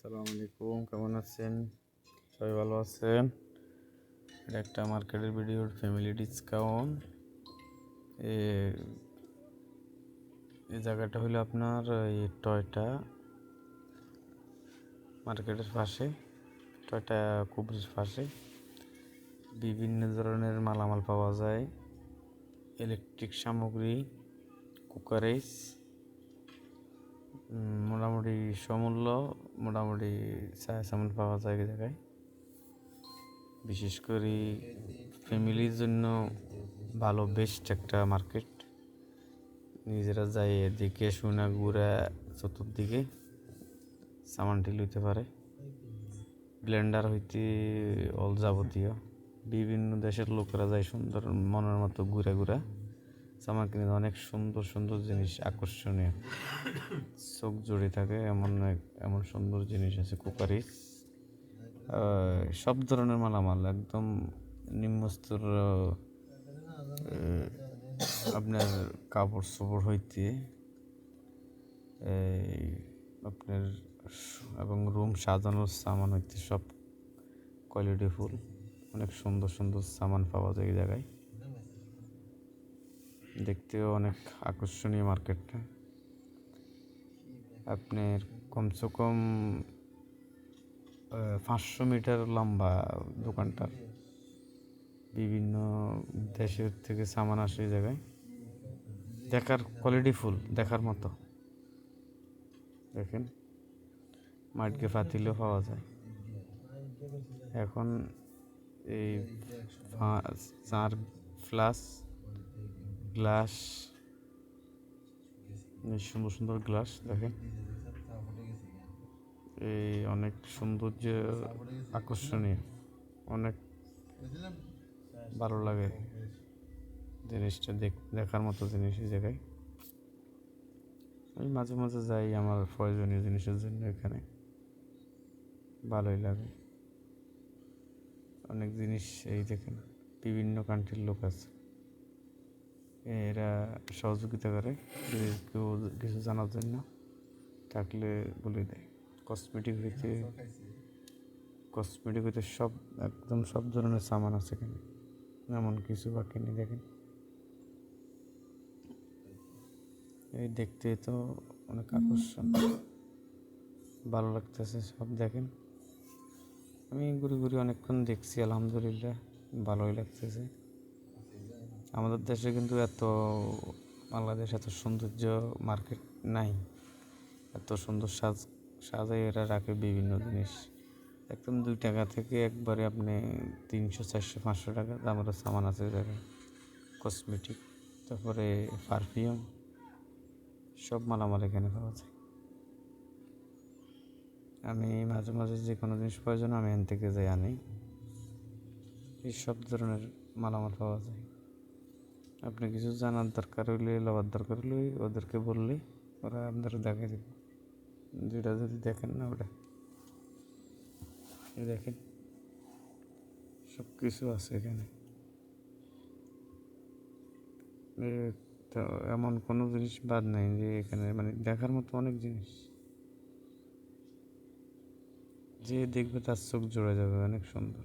আসসালামু আলাইকুম, কেমন আছেন? সবাই ভালো আছেন? এটা একটা মার্কেটের ভিডিও, ফ্যামিলি ডিসকাউন্ট। এই জায়গাটা হলো আপনার এই টয়টা মার্কেটের পাশে, টয়টা কুবরির পাশে বিভিন্ন ধরনের মালামাল পাওয়া যায়। ইলেকট্রিক সামগ্রী, কুকারেজ, মোটামুটি সমূল্য মোটামুটি সামান পাওয়া যায় এই জায়গায়। বিশেষ করে ফ্যামিলির জন্য ভালো বেস্ট একটা মার্কেট। নিজেরা যাই এদিকে শুনা ঘুরা চতুর্দিকে সামানটি লইতে পারে। ব্লেন্ডার হইতে অল যাবতীয় বিভিন্ন দেশের লোকেরা যায় সুন্দর মনের মতো ঘুরে ঘুরা সামান কিনে। অনেক সুন্দর সুন্দর জিনিস, আকর্ষণীয়, চোখ জুড়ে থাকে এমন সুন্দর জিনিস আছে। কুকারিজ, সব ধরনের মালামাল একদম নিম্নস্তর, আপনার কাপড় চোপড় হইতে আপনার এবং রুম সাজানোর সামান হইতে সব কোয়ালিটি ফুল, অনেক সুন্দর সুন্দর সামান পাওয়া যায় এই জায়গায়। দেখতেও অনেক আকর্ষণীয় মার্কেটটা। আপনার কমসে কম 500 মিটার লম্বা দোকানটা। বিভিন্ন দেশের থেকে সামান আসে এই জায়গায়। দেখার কোয়ালিটি ফুল, দেখার মতো। দেখেন, মাটকে পাতিলও পাওয়া যায়। এখন এই চার ফ্লাস গ্লাস, সুন্দর সুন্দর গ্লাস দেখেন। এই অনেক সৌন্দর্য, আকর্ষণীয়, অনেক ভালো লাগে জিনিসটা। দেখার মতো জিনিস এই জায়গায়। আমি মাঝে মাঝে যাই আমার প্রয়োজনীয় জিনিসের জন্য, এখানে ভালোই লাগে। অনেক জিনিস এই দেখেন, বিভিন্ন কান্ট্রির লোক আছে, এরা সহযোগিতা করে কেউ কিছু জানার জন্য থাকলে বলে দেয়। কসমেটিক হইতে সব একদম সব ধরনের সামান আছে এখানে, এমন কিছু বাকি নেই। দেখেন, এই দেখতে তো অনেক আকর্ষণ, ভালো লাগতেছে সব। দেখেন, আমি ঘুরে ঘুরে অনেকক্ষণ দেখছি, আলহামদুলিল্লাহ ভালোই লাগতেছে। আমাদের দেশে কিন্তু বাংলাদেশ এত সৌন্দর্য মার্কেট নাই, এত সুন্দর সাজাই এরা রাখে বিভিন্ন জিনিস। একদম 2 টাকা থেকে একবারে আপনি 300, 400, 500 টাকা দামের সামান আছে জায়গায়। কসমেটিক, তারপরে পারফিউম, সব মালামাল এখানে পাওয়া যায়। আমি মাঝে মাঝে যে কোনো জিনিস প্রয়োজন আমি এখান থেকে যাই আনি। এই সব ধরনের মালামাল পাওয়া যায়। আপনি কিছু জানার দরকার হইলে, লওয়ার দরকার হইলে ওদেরকে বললে ওরা আপনারা দেখাই দেবে। যেটা যদি দেখেন না ওটা দেখেন, সব কিছু আছে এখানে। তো এমন কোনো জিনিস বাদ নাই যে এখানে, মানে দেখার মতো অনেক জিনিস, যে দেখবে তার চোখ জুড়ে যাবে, অনেক সুন্দর।